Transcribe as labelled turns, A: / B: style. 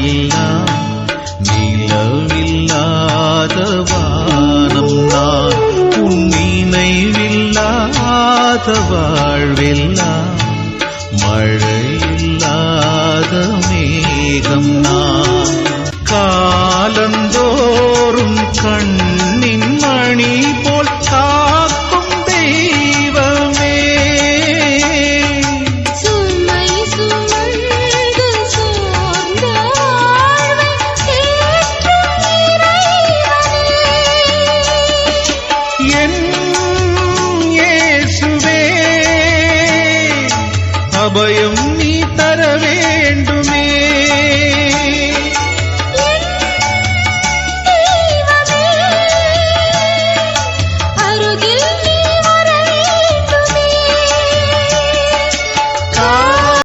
A: வாழ்வெல்லாம் நிலவில்லாத வானம் நான் உன் நினைவில்லாத வாழ்வெல்லாம் மழையில்லாத மேகம் நான் காலந்தோறும் கண்ணின் மணி போல் காக்கும் தெய்வமே
B: சுமை சுமந்து சோர்ந்த வாழ்வை தேற்றும் இறைவனே
A: என் இயேசுவே அபயம் நீ தர வேண்டுமே